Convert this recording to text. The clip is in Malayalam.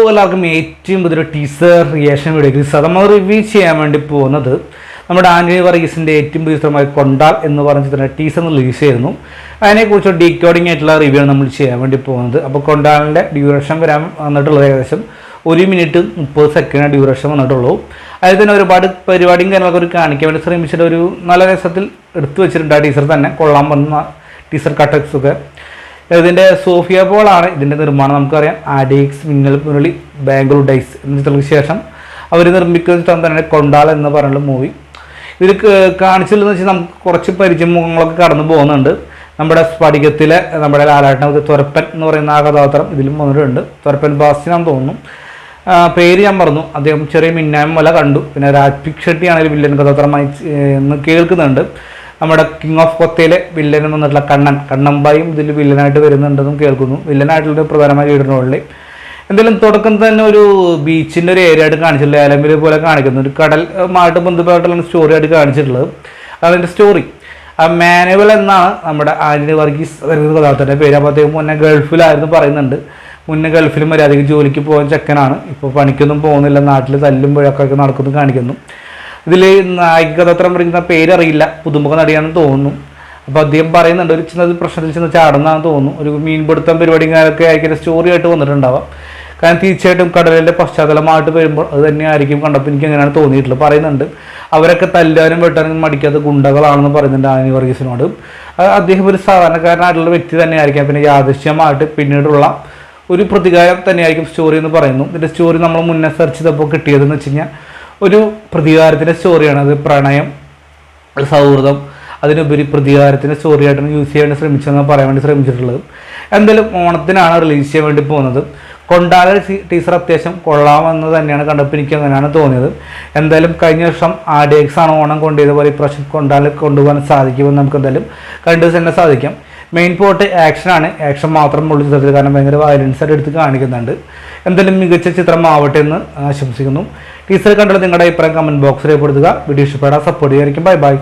എല്ലാവർക്കും ഏറ്റവും പുതിയൊരു ടീസർ റിയാക്ഷൻ വീഡിയോ നമ്മൾ റിവ്യൂ ചെയ്യാൻ വേണ്ടി പോകുന്നത് നമ്മുടെ ആന്റണി വർഗീസിൻ്റെ ഏറ്റവും പുതിയ ചിത്രമായ കൊണ്ടാൽ എന്ന് പറഞ്ഞ ചിത്രം ടീസർ റിലീസ് ചെയ്യുന്നു. അതിനെക്കുറിച്ച് ഡീകോഡിംഗ് ആയിട്ടുള്ള റിവ്യൂ ആണ് നമ്മൾ ചെയ്യാൻ വേണ്ടി പോകുന്നത്. അപ്പോൾ കൊണ്ടാലിൻ്റെ ഡ്യൂറേഷൻ വരാൻ വന്നിട്ടുള്ളത് ഏകദേശം 1 മിനിറ്റ് 30 സെക്കൻഡ് ഡ്യൂറേഷൻ വന്നിട്ടുള്ളൂ. അതിൽ തന്നെ ഒരുപാട് പരിപാടിയും കാര്യങ്ങളൊക്കെ ഒരു കാണിക്കാൻ വേണ്ടി ശ്രമിച്ചിട്ട് ഒരു നല്ല രസത്തിൽ എടുത്തു വെച്ചിട്ടുണ്ട്. ആ ടീസർ തന്നെ കൊള്ളാൻ പറ്റുന്ന ടീസർ കട്ടക്സൊക്കെ. ഇതിൻ്റെ സോഫിയ പോളാണ് ഇതിൻ്റെ നിർമ്മാണം. നമുക്കറിയാം ആഡിക്സ് മിന്നൽ മുരളി ബാംഗ്ലൂർ ഡൈസ് എന്ന ചിത്രങ്ങൾക്ക് ശേഷം അവർ നിർമ്മിക്കുന്ന ചിത്രം തന്നെ കൊണ്ടാൽ എന്ന് പറയുന്ന മൂവി. ഇതിൽ കാണിച്ചില്ലെന്ന് വെച്ചാൽ നമുക്ക് കുറച്ച് പരിചയമുഖങ്ങളൊക്കെ കടന്നു പോകുന്നുണ്ട്. നമ്മുടെ സ്ഫടികത്തിലെ നമ്മുടെ ലാലാട്ടൻ തുരപ്പൻ എന്ന് പറയുന്ന ആ കഥാപാത്രം ഇതിലും വന്നിട്ടുണ്ട്. തുരപ്പൻ ബാസ്റ്റിനാന്ന് തോന്നുന്നു, പേര് ഞാൻ പറഞ്ഞു. അദ്ദേഹം ചെറിയ മിന്നായം പോലെ കണ്ടു. പിന്നെ രാജ്പിക് ഷെട്ടി ആണെങ്കിൽ വില്ലൻ കഥാപാത്രമായി എന്ന് കേൾക്കുന്നുണ്ട്. നമ്മുടെ കിങ് ഓഫ് കൊത്തയിലെ വില്ലൻ വന്നിട്ടുള്ള കണ്ണമ്പായും ഇതിൽ വില്ലനായിട്ട് വരുന്നുണ്ടെന്നും കേൾക്കുന്നു. വില്ലനായിട്ടുള്ള പ്രധാനമായ ലീഡറിനുള്ളിൽ എന്തായാലും തുടക്കം തന്നെ ഒരു ബീച്ചിൻ്റെ ഒരു ഏരിയ ആയിട്ട് കാണിച്ചിട്ടുള്ള ഏലമ്പിൽ പോലെ കാണിക്കുന്നു. ഒരു കടലുമായിട്ട് ബന്ധപ്പെട്ടുള്ള സ്റ്റോറി ആയിട്ട് കാണിച്ചിട്ടുള്ളത്. അതിൻ്റെ സ്റ്റോറി മാനുവൽ എന്നാണ് നമ്മുടെ ആന്റണി വർഗീസ് കഥാപാത്രത്തിൻ്റെ പേര്. അപ്പോൾ അദ്ദേഹം മുന്നേ ഗൾഫിലായിരുന്നു പറയുന്നുണ്ട്. മുന്നേ ഗൾഫിൽ മര്യാദയ്ക്ക് ജോലിക്ക് പോകാൻ ചെക്കനാണ്. ഇപ്പോൾ പണിക്കൊന്നും പോകുന്നില്ല, നാട്ടിൽ തല്ലും പുഴക്കൊക്കെ നടക്കുന്നു കാണിക്കുന്നു. ഇതിൽ നായിക കഥാപാത്രം പറയുന്ന പേരറിയില്ല, പുതുമുഖ നടിയാണെന്ന് തോന്നുന്നു. അപ്പോൾ അദ്ദേഹം പറയുന്നുണ്ട് ഒരു ചിന്ന പ്രശ്നത്തിൽ ചെന്ന് ചാടുന്നതാണെന്ന് തോന്നുന്നു. ഒരു മീൻപിടുത്തം പരിപാടിയും കാര്യമൊക്കെ ആയിരിക്കും സ്റ്റോറി ആയിട്ട് വന്നിട്ടുണ്ടാവാം. കാരണം തീർച്ചയായിട്ടും കടലിൻ്റെ പശ്ചാത്തലമായിട്ട് വരുമ്പോൾ അത് തന്നെയായിരിക്കും. കണ്ടപ്പോൾ എനിക്ക് അങ്ങനെയാണ് തോന്നിയിട്ടുള്ളത്. പറയുന്നുണ്ട് അവരൊക്കെ തല്ലാനും വെട്ടാനും മടിക്കാത്ത ഗുണ്ടകളാണെന്ന് പറയുന്നുണ്ട് ആന്റണി വർഗീസിനോട്. അദ്ദേഹം ഒരു സാധാരണക്കാരനായിട്ടുള്ള വ്യക്തി തന്നെയായിരിക്കാം. പിന്നെ യാദൃശ്യമായിട്ട് പിന്നീടുള്ള ഒരു പ്രതികാരം തന്നെയായിരിക്കും സ്റ്റോറി എന്ന് പറയുന്നു. ഇതിൻ്റെ സ്റ്റോറി നമ്മൾ മുന്നേ സെർച്ച് ചെയ്തപ്പോൾ കിട്ടിയതെന്ന് വെച്ച് കഴിഞ്ഞാൽ ഒരു പ്രതികാരത്തിൻ്റെ സ്റ്റോറിയാണ്. അത് പ്രണയം, സൗഹൃദം, അതിനുപരി പ്രതികാരത്തിൻ്റെ സ്റ്റോറിയായിട്ടാണ് യൂസ് ചെയ്യാൻ ശ്രമിച്ചതെന്ന് പറയാൻ വേണ്ടി ശ്രമിച്ചിട്ടുള്ളത്. എന്തായാലും ഓണത്തിനാണ് റിലീസ് ചെയ്യാൻ വേണ്ടി പോകുന്നത്. കൊണ്ടാല ടീസർ അത്യാവശ്യം കൊള്ളാമെന്ന് തന്നെയാണ് കണ്ടപ്പോൾ എനിക്ക് അങ്ങനെയാണ് തോന്നിയത്. എന്തായാലും കഴിഞ്ഞ വർഷം ആഡിയക്സ് ആണ് ഓണം കൊണ്ടുപോയതുപോലെ ഇപ്രാവശ്യം കൊണ്ടാല കൊണ്ടുപോകാൻ സാധിക്കുമെന്ന് നമുക്ക് എന്തായാലും കണ്ടു തന്നെ സാധിക്കാം. മെയിൻ പോർട്ട് ആക്ഷനാണ്. ആക്ഷൻ മാത്രം ഉള്ള ചിത്രത്തിൽ, കാരണം ഭയങ്കര വയലൻസ് ആയിട്ട് എടുത്ത് കാണിക്കുന്നുണ്ട്. എന്തായാലും മികച്ച ചിത്രമാവട്ടെ എന്ന് ആശംസിക്കുന്നു. ടീസർ കണ്ടുള്ള നിങ്ങളുടെ അഭിപ്രായം കമൻറ്റ് ബോക്സിൽ രേഖപ്പെടുത്തുക. വീഡിയോ ഇഷ്ടപ്പെടാൻ സപ്പോർട്ട് ചെയ്യായിരിക്കും. Bye bye.